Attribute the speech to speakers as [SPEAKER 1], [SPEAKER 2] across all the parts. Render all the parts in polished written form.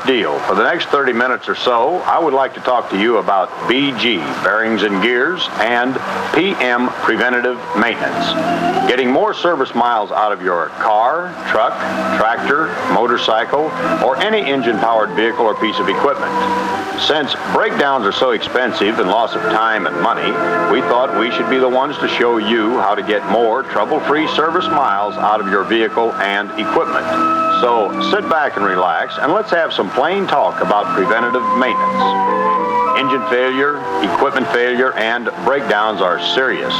[SPEAKER 1] deal. For the next 30 minutes or so, I would like to talk to you about BG, bearings and gears, and PM, preventative maintenance. Getting more service miles out of your car, truck, tractor, motorcycle, or any engine-powered vehicle or piece of equipment. Since breakdowns are so expensive and loss of time and money, we thought we should be the ones to show you how to get more trouble-free service miles out of your vehicle and equipment. So sit back and relax, and let's have some plain talk about preventative maintenance. Engine failure, equipment failure, and breakdowns are serious.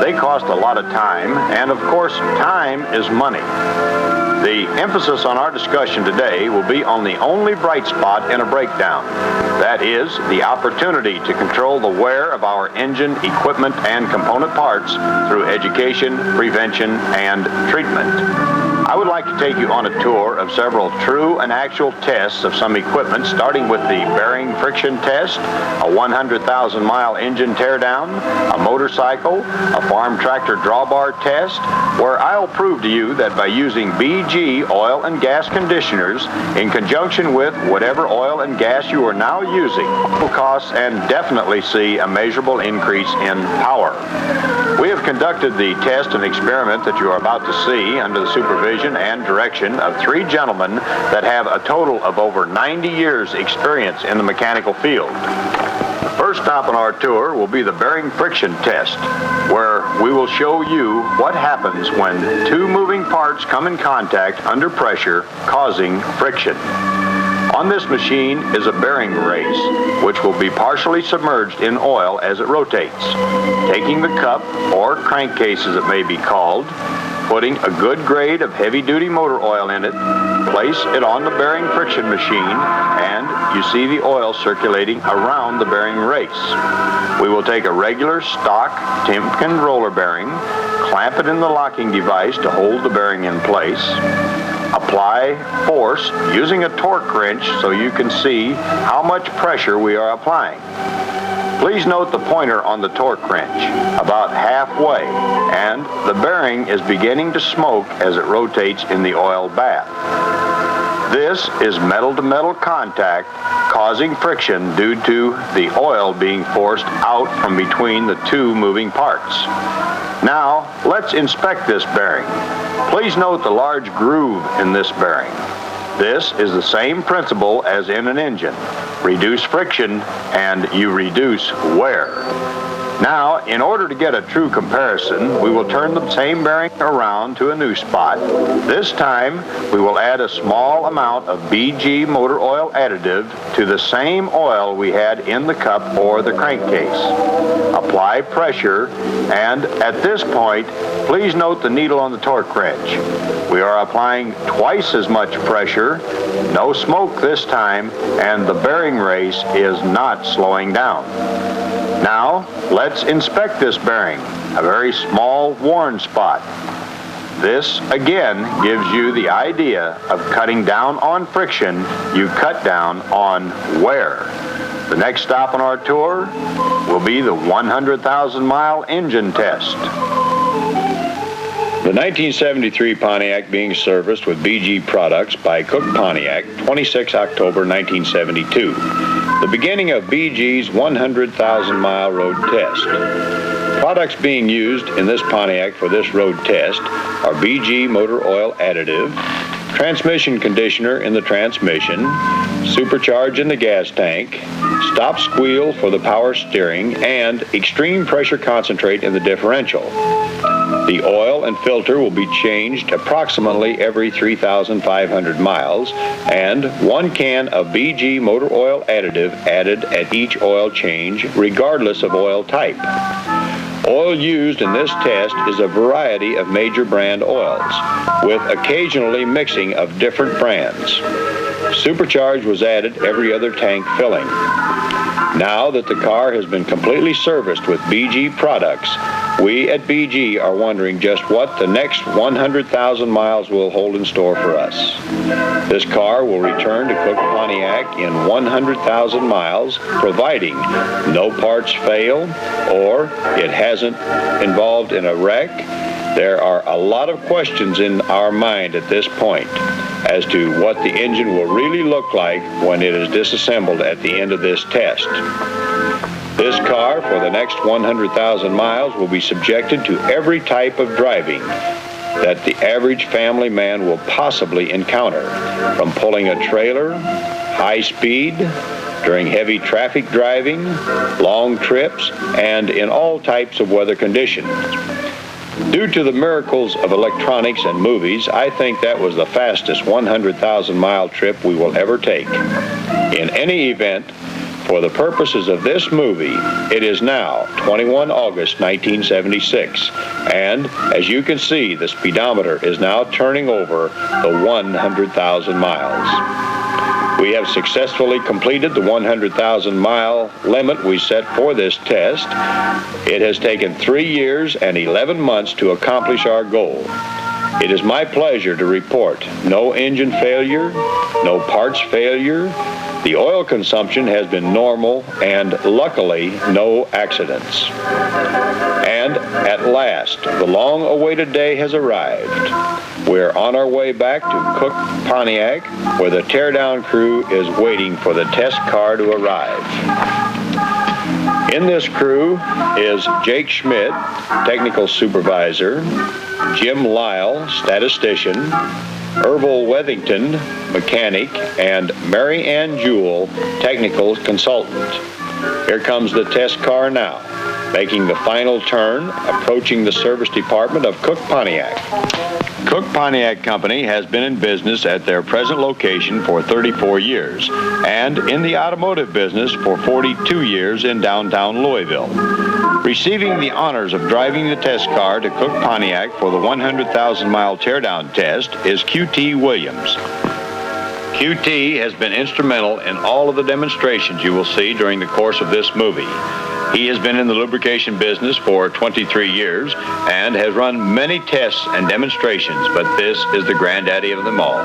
[SPEAKER 1] They cost a lot of time, and of course, time is money. The emphasis on our discussion today will be on the only bright spot in a breakdown. That is, the opportunity to control the wear of our engine, equipment, and component parts through education, prevention, and treatment. I would like to take you on a tour of several true and actual tests of some equipment, starting with the bearing friction test, a 100,000-mile engine teardown, a motorcycle, a farm tractor drawbar test, where I'll prove to you that by using BG oil and gas conditioners in conjunction with whatever oil and gas you are now using will cost and definitely see a measurable increase in power. We have conducted the test and experiment that you are about to see under the supervision and direction of three gentlemen that have a total of over 90 years experience in the mechanical field. The first stop on our tour will be the bearing friction test, where we will show you what happens when two moving parts come in contact under pressure, causing friction. On this machine is a bearing race, which will be partially submerged in oil as it rotates. Taking the cup, or crankcase as it may be called, putting a good grade of heavy-duty motor oil in it, place it on the bearing friction machine, and you see the oil circulating around the bearing race. We will take a regular stock Timken roller bearing, clamp it in the locking device to hold the bearing in place, apply force using a torque wrench so you can see how much pressure we are applying. Please note the pointer on the torque wrench, about halfway, and the bearing is beginning to smoke as it rotates in the oil bath. This is metal-to-metal contact causing friction due to the oil being forced out from between the two moving parts. Now, let's inspect this bearing. Please note the large groove in this bearing. This is the same principle as in an engine. Reduce friction and you reduce wear. Now, in order to get a true comparison, we will turn the same bearing around to a new spot. This time, we will add a small amount of BG motor oil additive to the same oil we had in the cup or the crankcase. Apply pressure, and at this point, please note the needle on the torque wrench. We are applying twice as much pressure, no smoke this time, and the bearing race is not slowing down. Now, let's inspect this bearing, a very small worn spot. This, again, gives you the idea of cutting down on friction, you cut down on wear. The next stop on our tour will be the 100,000-mile engine test. The 1973 Pontiac being serviced with BG products by Cook Pontiac, 26 October 1972. The beginning of BG's 100,000-mile road test. Products being used in this Pontiac for this road test are BG motor oil additive, transmission conditioner in the transmission, supercharge in the gas tank, stop squeal for the power steering, and extreme pressure concentrate in the differential. The oil and filter will be changed approximately every 3,500 miles, and 1 can of BG motor oil additive added at each oil change, regardless of oil type. Oil used in this test is a variety of major brand oils, with occasionally mixing of different brands. Supercharge was added every other tank filling. Now that the car has been completely serviced with BG products, we at BG are wondering just what the next 100,000 miles will hold in store for us. This car will return to Cook Pontiac in 100,000 miles, providing no parts fail or it hasn't involved in a wreck. There are a lot of questions in our mind at this point, as to what the engine will really look like when it is disassembled at the end of this test. This car, for the next 100,000 miles, will be subjected to every type of driving that the average family man will possibly encounter, from pulling a trailer, high speed, during heavy traffic driving, long trips, and in all types of weather conditions. Due to the miracles of electronics and movies, I think that was the fastest 100,000-mile trip we will ever take. In any event, for the purposes of this movie, it is now 21 August 1976, and as you can see, the speedometer is now turning over the 100,000 miles. We have successfully completed the 100,000-mile limit we set for this test. It has taken 3 years and 11 months to accomplish our goal. It is my pleasure to report no engine failure, no parts failure. The oil consumption has been normal, and luckily, no accidents. And at last, the long-awaited day has arrived. We're on our way back to Cook, Pontiac, where the teardown crew is waiting for the test car to arrive. In this crew is Jake Schmidt, technical supervisor, Jim Lyle, statistician, Ervil Wethington, mechanic, and Mary Ann Jewell, technical consultant. Here comes the test car now, making the final turn, approaching the service department of Cook Pontiac. Cook Pontiac Company has been in business at their present location for 34 years, and in the automotive business for 42 years in downtown Louisville. Receiving the honors of driving the test car to Cook Pontiac for the 100,000-mile teardown test is QT Williams. QT has been instrumental in all of the demonstrations you will see during the course of this movie. He has been in the lubrication business for 23 years and has run many tests and demonstrations, but this is the granddaddy of them all.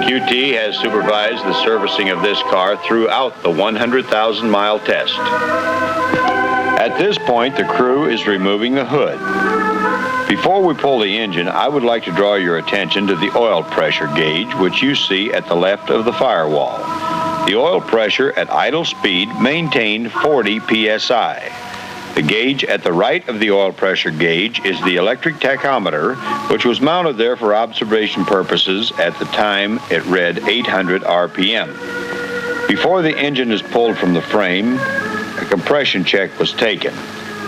[SPEAKER 1] QT has supervised the servicing of this car throughout the 100,000-mile test. At this point, the crew is removing the hood. Before we pull the engine, I would like to draw your attention to the oil pressure gauge, which you see at the left of the firewall. The oil pressure at idle speed maintained 40 psi. The gauge at the right of the oil pressure gauge is the electric tachometer, which was mounted there for observation purposes. At the time, it read 800 RPM. Before the engine is pulled from the frame, a compression check was taken.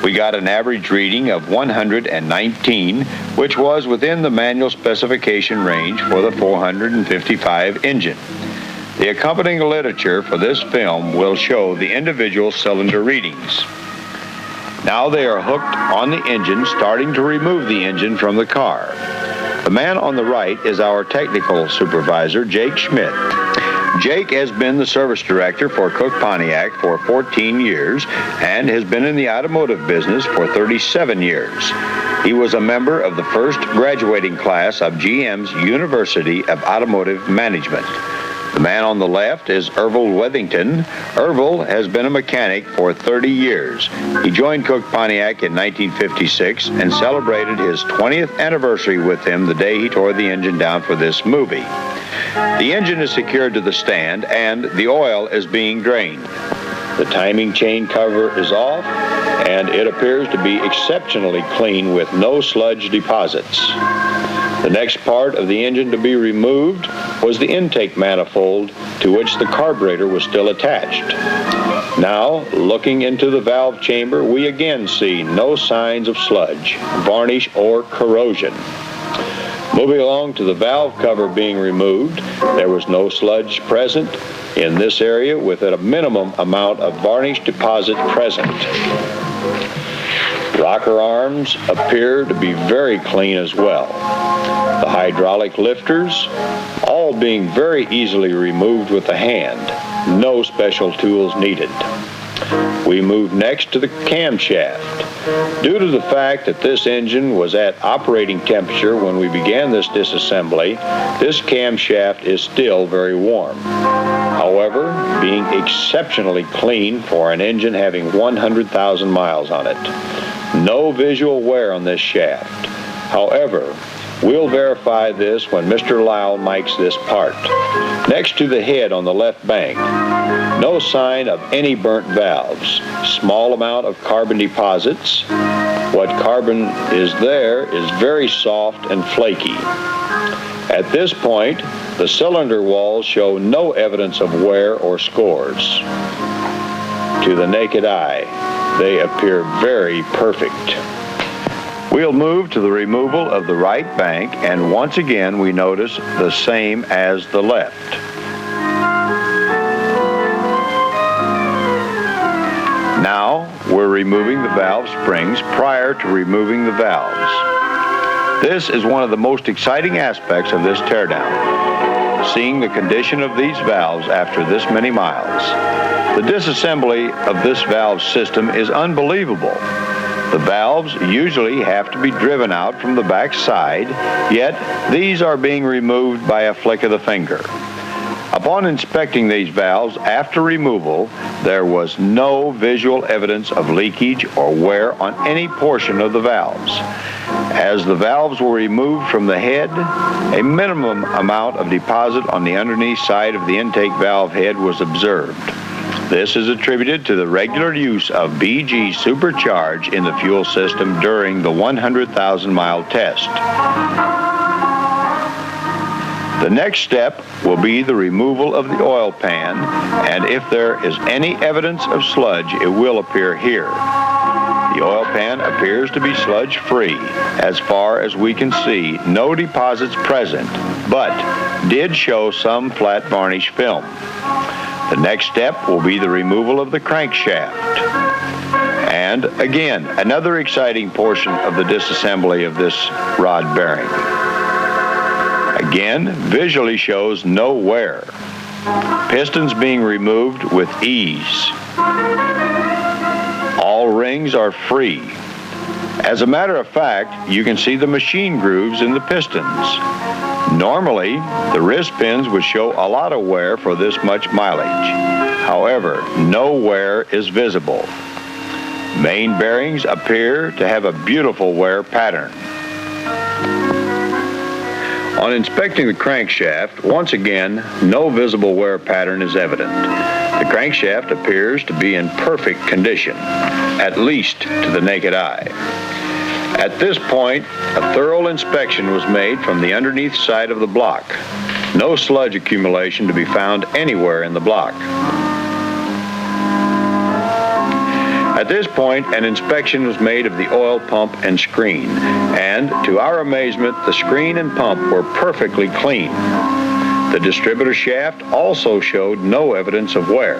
[SPEAKER 1] We got an average reading of 119, which was within the manual specification range for the 455 engine. The accompanying literature for this film will show the individual cylinder readings. Now they are hooked on the engine, starting to remove the engine from the car. The man on the right is our technical supervisor, Jake Schmidt. Jake has been the service director for Cook Pontiac for 14 years and has been in the automotive business for 37 years. He was a member of the first graduating class of GM's University of Automotive Management. The man on the left is Ervil Wethington. Ervil has been a mechanic for 30 years. He joined Cook Pontiac in 1956 and celebrated his 20th anniversary with him the day he tore the engine down for this movie. The engine is secured to the stand and the oil is being drained. The timing chain cover is off and it appears to be exceptionally clean with no sludge deposits. The next part of the engine to be removed was the intake manifold to which the carburetor was still attached. Now, looking into the valve chamber, we again see no signs of sludge, varnish, or corrosion. Moving along to the valve cover being removed, there was no sludge present in this area with a minimum amount of varnish deposit present. Rocker arms appear to be very clean as well. The hydraulic lifters, all being very easily removed with the hand. No special tools needed. We move next to the camshaft. Due to the fact that this engine was at operating temperature when we began this disassembly, this camshaft is still very warm. However, being exceptionally clean for an engine having 100,000 miles on it. No visual wear on this shaft. However, We'll verify this when Mr. Lyle mics this part. Next to the head on the left bank, no sign of any burnt valves. Small amount of carbon deposits. What carbon is there is very soft and flaky. At this point, the cylinder walls show no evidence of wear or scores. To the naked eye, they appear very perfect. We'll move to the removal of the right bank, and once again we notice the same as the left. Now we're removing the valve springs prior to removing the valves. This is one of the most exciting aspects of this teardown, seeing the condition of these valves after this many miles. The disassembly of this valve system is unbelievable. The valves usually have to be driven out from the back side, yet these are being removed by a flick of the finger. Upon inspecting these valves after removal, there was no visual evidence of leakage or wear on any portion of the valves. As the valves were removed from the head, a minimum amount of deposit on the underneath side of the intake valve head was observed. This is attributed to the regular use of BG Supercharge in the fuel system during the 100,000-mile test. The next step will be the removal of the oil pan, and if there is any evidence of sludge, it will appear here. The oil pan appears to be sludge-free. As far as we can see, no deposits present, but did show some flat varnish film. The next step will be the removal of the crankshaft. And again, another exciting portion of the disassembly of this rod bearing. Again, visually shows no wear. Pistons being removed with ease. All rings are free. As a matter of fact, you can see the machine grooves in the pistons. Normally, the wrist pins would show a lot of wear for this much mileage. However, no wear is visible. Main bearings appear to have a beautiful wear pattern. On inspecting the crankshaft, once again, no visible wear pattern is evident. The crankshaft appears to be in perfect condition, at least to the naked eye. At this point, a thorough inspection was made from the underneath side of the block. No sludge accumulation to be found anywhere in the block. At this point, an inspection was made of the oil pump and screen, and to our amazement, the screen and pump were perfectly clean. The distributor shaft also showed no evidence of wear.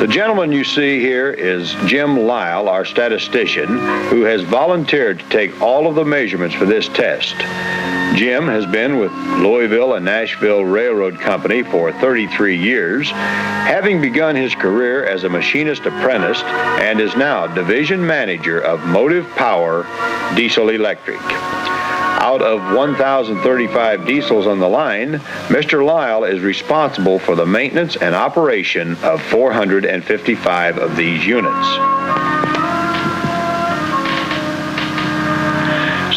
[SPEAKER 1] The gentleman you see here is Jim Lyle, our statistician, who has volunteered to take all of the measurements for this test. Jim has been with Louisville and Nashville Railroad Company for 33 years, having begun his career as a machinist apprentice, and is now division manager of Motive Power Diesel Electric. Out of 1,035 diesels on the line, Mr. Lyle is responsible for the maintenance and operation of 455 of these units.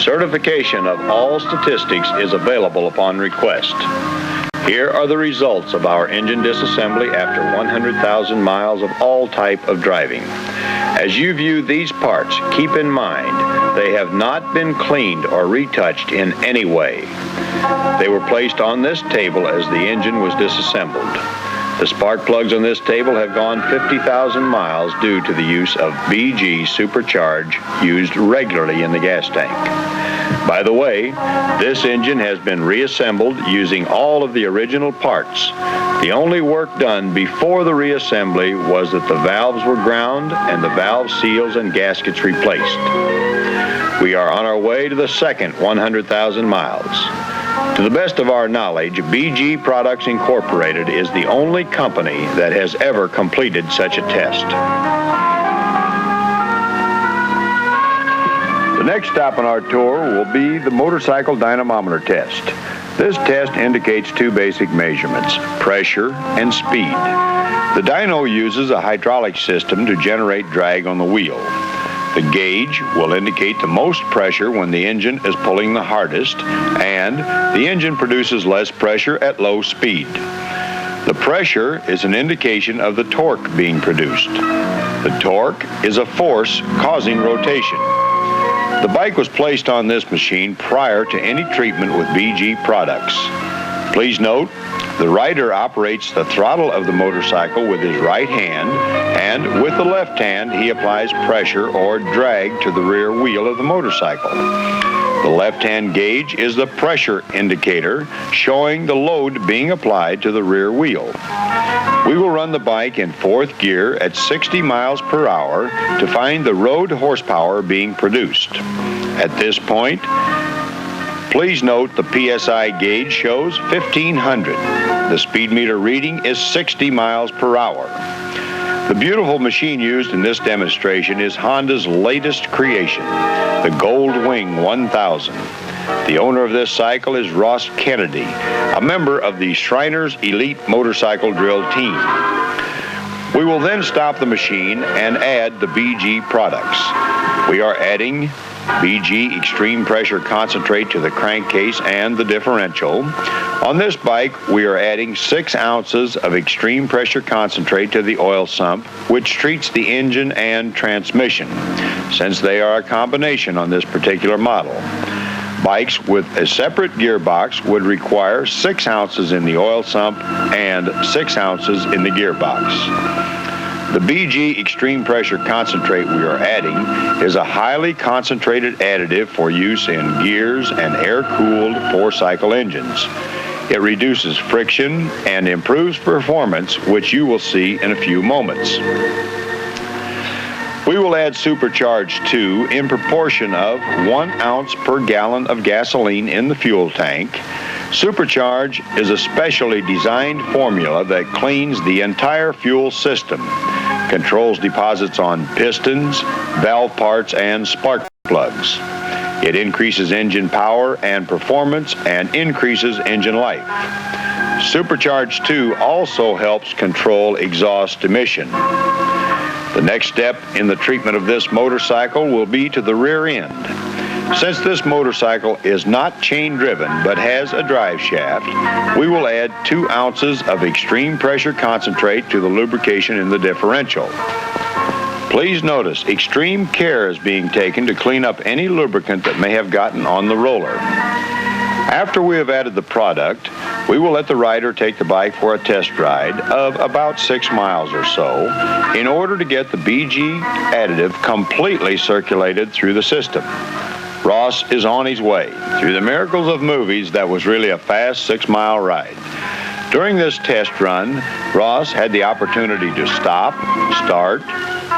[SPEAKER 1] Certification of all statistics is available upon request. Here are the results of our engine disassembly after 100,000 miles of all type of driving. As you view these parts, keep in mind they have not been cleaned or retouched in any way. They were placed on this table as the engine was disassembled. The spark plugs on this table have gone 50,000 miles due to the use of BG Supercharge used regularly in the gas tank. By the way, this engine has been reassembled using all of the original parts. The only work done before the reassembly was that the valves were ground and the valve seals and gaskets replaced. We are on our way to the second 100,000 miles. To the best of our knowledge, BGproducts Incorporated is the only company that has ever completed such a test. The next stop on our tour will be the motorcycle dynamometer test. This test indicates two basic measurements, pressure and speed. The dyno uses a hydraulic system to generate drag on the wheel. The gauge will indicate the most pressure when the engine is pulling the hardest, and the engine produces less pressure at low speed. The pressure is an indication of the torque being produced. The torque is a force causing rotation. The bike was placed on this machine prior to any treatment with BG products. Please note, the rider operates the throttle of the motorcycle with his right hand, and with the left hand he applies pressure or drag to the rear wheel of the motorcycle. The left-hand gauge is the pressure indicator showing the load being applied to the rear wheel. We will run the bike in fourth gear at 60 miles per hour to find the road horsepower being produced. At this point, please note the PSI gauge shows 1500. The speed meter reading is 60 miles per hour. The beautiful machine used in this demonstration is Honda's latest creation, the Gold Wing 1000. The owner of this cycle is Ross Kennedy, a member of the Shriners Elite Motorcycle Drill Team. We will then stop the machine and add the BG products. We are adding BG Extreme Pressure Concentrate to the crankcase and the differential. On this bike, we are adding 6 ounces of Extreme Pressure Concentrate to the oil sump, which treats the engine and transmission, since they are a combination on this particular model. Bikes with a separate gearbox would require 6 ounces in the oil sump and 6 ounces in the gearbox. The BG Extreme Pressure Concentrate we are adding is a highly concentrated additive for use in gears and air-cooled 4-cycle engines. It reduces friction and improves performance, which you will see in a few moments. We will add Supercharge 2 in proportion of 1 ounce per gallon of gasoline in the fuel tank. Supercharge is a specially designed formula that cleans the entire fuel system, controls deposits on pistons, valve parts, and spark plugs. It increases engine power and performance and increases engine life. Supercharge 2 also helps control exhaust emission. The next step in the treatment of this motorcycle will be to the rear end. Since this motorcycle is not chain-driven but has a drive shaft, we will add 2 ounces of Extreme Pressure Concentrate to the lubrication in the differential. Please notice extreme care is being taken to clean up any lubricant that may have gotten on the roller. After we have added the product, we will let the rider take the bike for a test ride of about 6 miles or so in order to get the BG additive completely circulated through the system. Ross is on his way. Through the miracles of movies, that was really a fast 6-mile ride. During this test run, Ross had the opportunity to stop, start,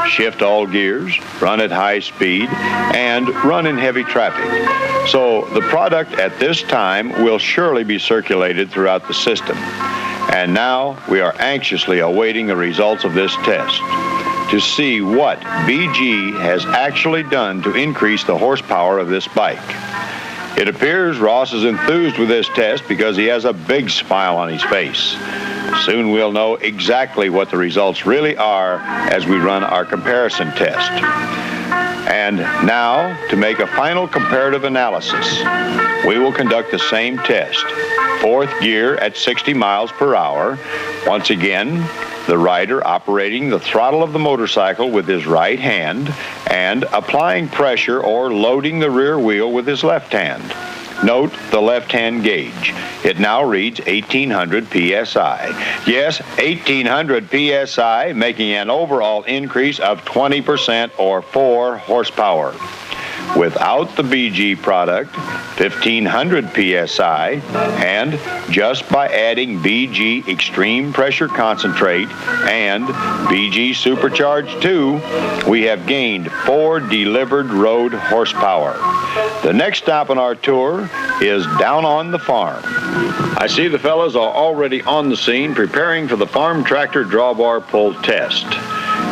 [SPEAKER 1] shift all gears, run at high speed, and run in heavy traffic. So the product at this time will surely be circulated throughout the system. And now we are anxiously awaiting the results of this test to see what BG has actually done to increase the horsepower of this bike. It appears Ross is enthused with this test because he has a big smile on his face. Soon we'll know exactly what the results really are as we run our comparison test. And now, to make a final comparative analysis, we will conduct the same test. 4th gear at 60 miles per hour. Once again, the rider operating the throttle of the motorcycle with his right hand and applying pressure or loading the rear wheel with his left hand. Note the left-hand gauge. It now reads 1800 psi. Yes, 1800 psi, making an overall increase of 20% or 4 horsepower. Without the BG product, 1500 psi, and just by adding BG Extreme Pressure Concentrate and BG Supercharge 2, we have gained 4 delivered road horsepower. The next stop on our tour is down on the farm. I see the fellas are already on the scene preparing for the farm tractor drawbar pull test.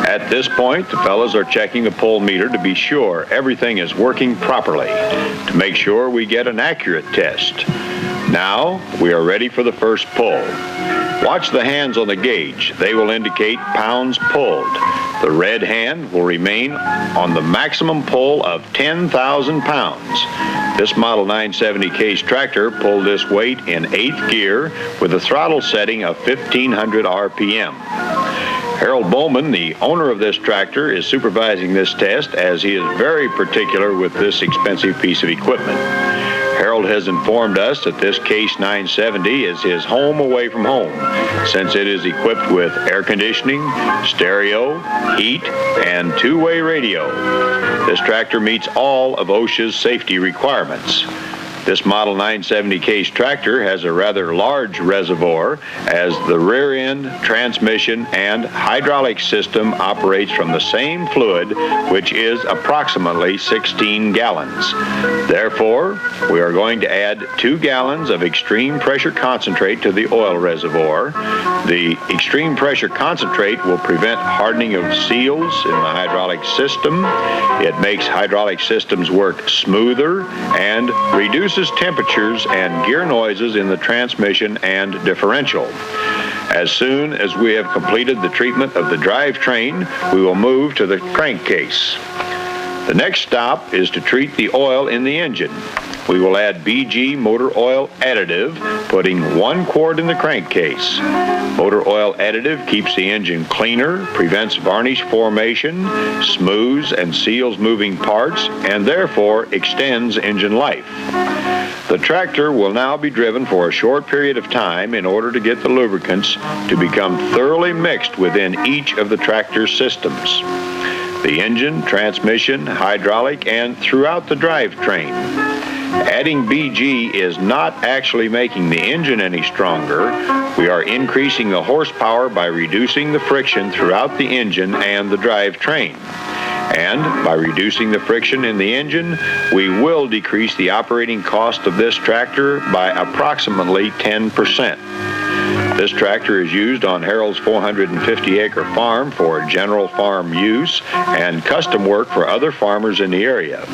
[SPEAKER 1] At this point, the fellas are checking the pull meter to be sure everything is working properly, to make sure we get an accurate test. Now, we are ready for the first pull. Watch the hands on the gauge. They will indicate pounds pulled. The red hand will remain on the maximum pull of 10,000 pounds. This Model 970 case tractor pulled this weight in 8th gear with a throttle setting of 1,500 RPM. Harold Bowman, the owner of this tractor, is supervising this test as he is very particular with this expensive piece of equipment. Harold has informed us that this Case 970 is his home away from home, since it is equipped with air conditioning, stereo, heat, and two-way radio. This tractor meets all of OSHA's safety requirements. This Model 970 case tractor has a rather large reservoir as the rear end, transmission, and hydraulic system operates from the same fluid, which is approximately 16 gallons. Therefore, we are going to add 2 gallons of extreme pressure concentrate to the oil reservoir. The extreme pressure concentrate will prevent hardening of seals in the hydraulic system. It makes hydraulic systems work smoother and reduces temperatures and gear noises in the transmission and differential. As soon as we have completed the treatment of the drivetrain, we will move to the crankcase. The next stop is to treat the oil in the engine. We will add BG motor oil additive, putting 1 quart in the crankcase. Motor oil additive keeps the engine cleaner, prevents varnish formation, smooths and seals moving parts, and therefore extends engine life. The tractor will now be driven for a short period of time in order to get the lubricants to become thoroughly mixed within each of the tractor's systems: the engine, transmission, hydraulic, and throughout the drivetrain. Adding BG is not actually making the engine any stronger. We are increasing the horsepower by reducing the friction throughout the engine and the drivetrain. And by reducing the friction in the engine, we will decrease the operating cost of this tractor by approximately 10%. This tractor is used on Harold's 450-acre farm for general farm use and custom work for other farmers in the area.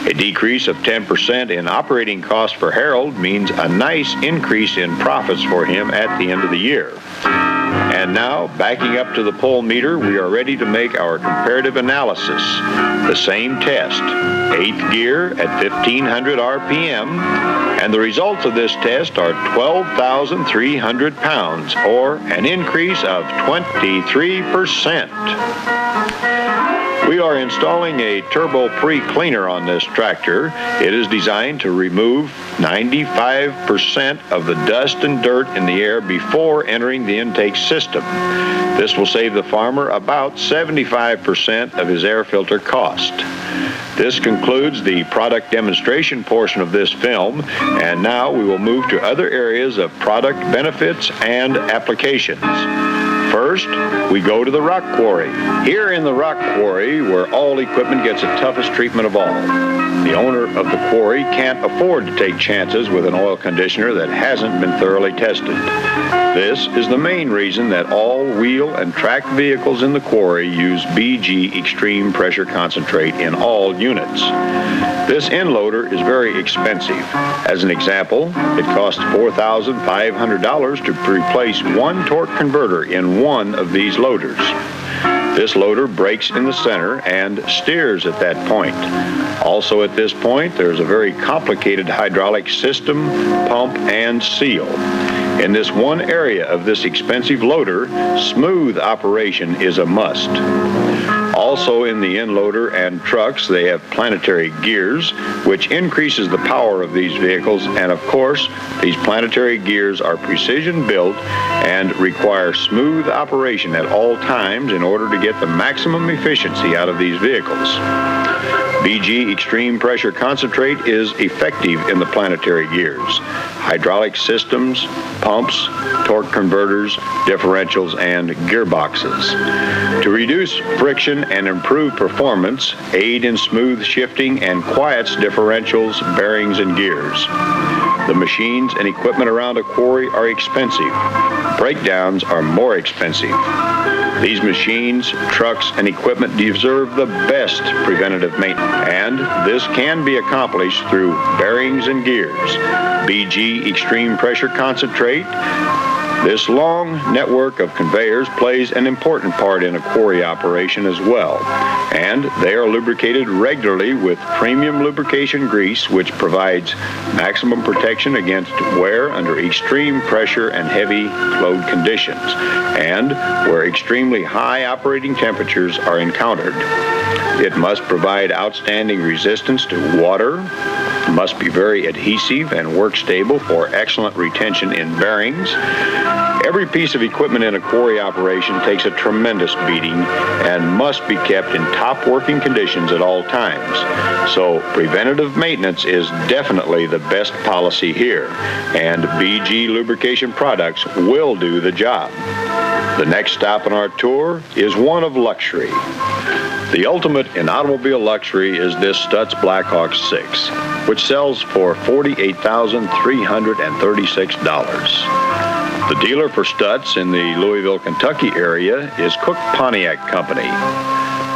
[SPEAKER 1] A decrease of 10% in operating costs for Harold means a nice increase in profits for him at the end of the year. And now, backing up to the pull meter, we are ready to make our comparative analysis. The same test, 8th gear at 1,500 RPM, and the results of this test are 12,300 pounds, or an increase of 23%. We are installing a turbo pre-cleaner on this tractor. It is designed to remove 95% of the dust and dirt in the air before entering the intake system. This will save the farmer about 75% of his air filter cost. This concludes the product demonstration portion of this film, and now we will move to other areas of product benefits and applications. First, we go to the rock quarry. Here in the rock quarry, where all equipment gets the toughest treatment of all. The owner of the quarry can't afford to take chances with an oil conditioner that hasn't been thoroughly tested. This is the main reason that all wheel and track vehicles in the quarry use BG extreme pressure concentrate in all units. This end loader is very expensive. As an example, it costs $4,500 to replace one torque converter in one of these loaders. This loader brakes in the center and steers at that point. Also at this point, there's a very complicated hydraulic system, pump, and seal. In this one area of this expensive loader, smooth operation is a must. Also in the end loader and trucks, they have planetary gears, which increases the power of these vehicles, and of course, these planetary gears are precision built and require smooth operation at all times in order to get the maximum efficiency out of these vehicles. BG Extreme Pressure Concentrate is effective in the planetary gears, hydraulic systems, pumps, torque converters, differentials, and gearboxes. To reduce friction and improve performance, aid in smooth shifting, and quiets differentials, bearings, and gears. The machines and equipment around a quarry are expensive. Breakdowns are more expensive. These machines, trucks, and equipment deserve the best preventative maintenance, and this can be accomplished through bearings and gears, BG Extreme Pressure Concentrate, This long network of conveyors plays an important part in a quarry operation as well, and they are lubricated regularly with premium lubrication grease, which provides maximum protection against wear under extreme pressure and heavy load conditions, and where extremely high operating temperatures are encountered. It must provide outstanding resistance to water, must be very adhesive and work stable for excellent retention in bearings. Every piece of equipment in a quarry operation takes a tremendous beating and must be kept in top working conditions at all times. So preventative maintenance is definitely the best policy here, and BG lubrication products will do the job. The next stop on our tour is one of luxury. The ultimate in automobile luxury is this Stutz Blackhawk 6, which sells for $48,336. The dealer for Stutz in the Louisville, Kentucky area is Cook Pontiac Company.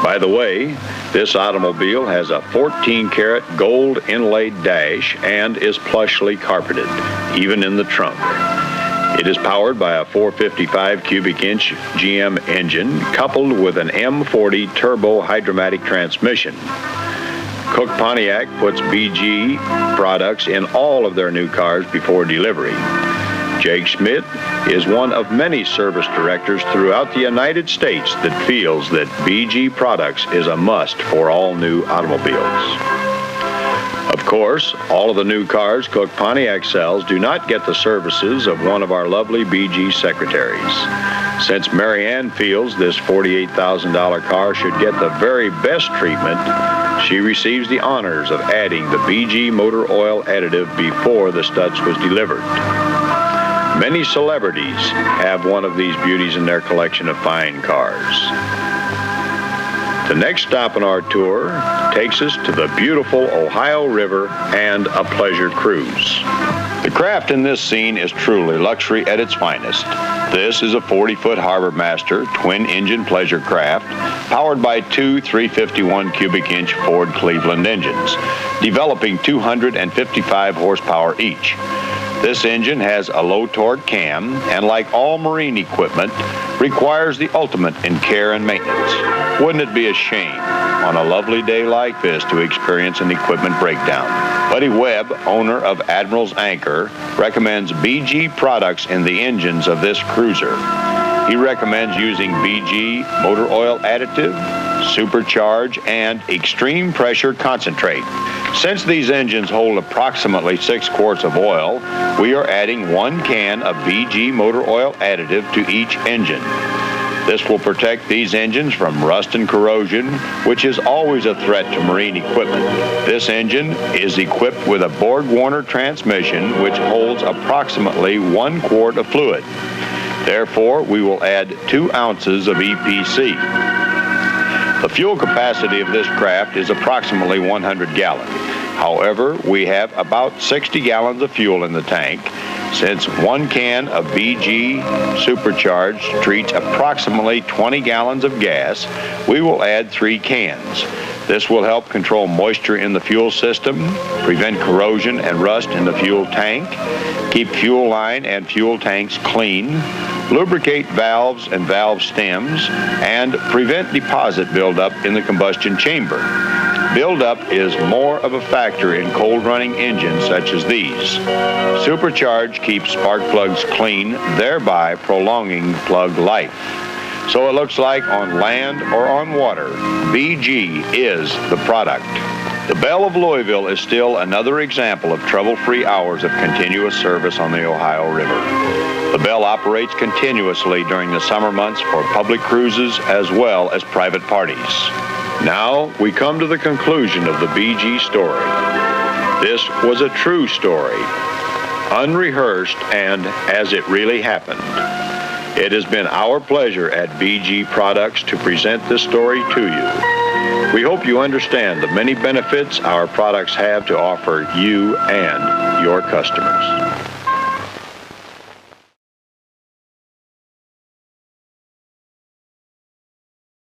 [SPEAKER 1] By the way, this automobile has a 14-karat gold inlaid dash and is plushly carpeted, even in the trunk. It is powered by a 455 cubic inch GM engine coupled with an M40 turbo hydromatic transmission. Cook Pontiac puts BG products in all of their new cars before delivery. Jake Schmidt is one of many service directors throughout the United States that feels that BG products is a must for all new automobiles. Of course, all of the new cars Cook Pontiac sells do not get the services of one of our lovely BG secretaries. Since Mary Ann feels this $48,000 car should get the very best treatment, she receives the honors of adding the BG motor oil additive before the Stutz was delivered. Many celebrities have one of these beauties in their collection of fine cars. The next stop on our tour takes us to the beautiful Ohio River and a pleasure cruise. The craft in this scene is truly luxury at its finest. This is a 40-foot Harbor Master twin-engine pleasure craft powered by two 351 cubic inch Ford Cleveland engines, developing 255 horsepower each. This engine has a low torque cam and, like all marine equipment, requires the ultimate in care and maintenance. Wouldn't it be a shame on a lovely day like this to experience an equipment breakdown? Buddy Webb, owner of Admiral's Anchor, recommends BG products in the engines of this cruiser. He recommends using BG motor oil additive, supercharge, and extreme pressure concentrate. Since these engines hold approximately 6 quarts of oil, we are adding 1 can of BG motor oil additive to each engine. This will protect these engines from rust and corrosion, which is always a threat to marine equipment. This engine is equipped with a Borg-Warner transmission, which holds approximately 1 quart of fluid. Therefore, we will add 2 ounces of EPC. The fuel capacity of this craft is approximately 100 gallons. However, we have about 60 gallons of fuel in the tank. Since 1 can of BG supercharged treats approximately 20 gallons of gas, we will add 3 cans. This will help control moisture in the fuel system, prevent corrosion and rust in the fuel tank, keep fuel line and fuel tanks clean, lubricate valves and valve stems, and prevent deposit buildup in the combustion chamber. Buildup is more of a factor in cold-running engines such as these. Supercharge keeps spark plugs clean, thereby prolonging plug life. So it looks like on land or on water, BG is the product. The Belle of Louisville is still another example of trouble-free hours of continuous service on the Ohio River. The Belle operates continuously during the summer months for public cruises as well as private parties. Now we come to the conclusion of the BG story. This was a true story, unrehearsed and as it really happened. It has been our pleasure at BG Products to present this story to you. We hope you understand the many benefits our products have to offer you and your customers.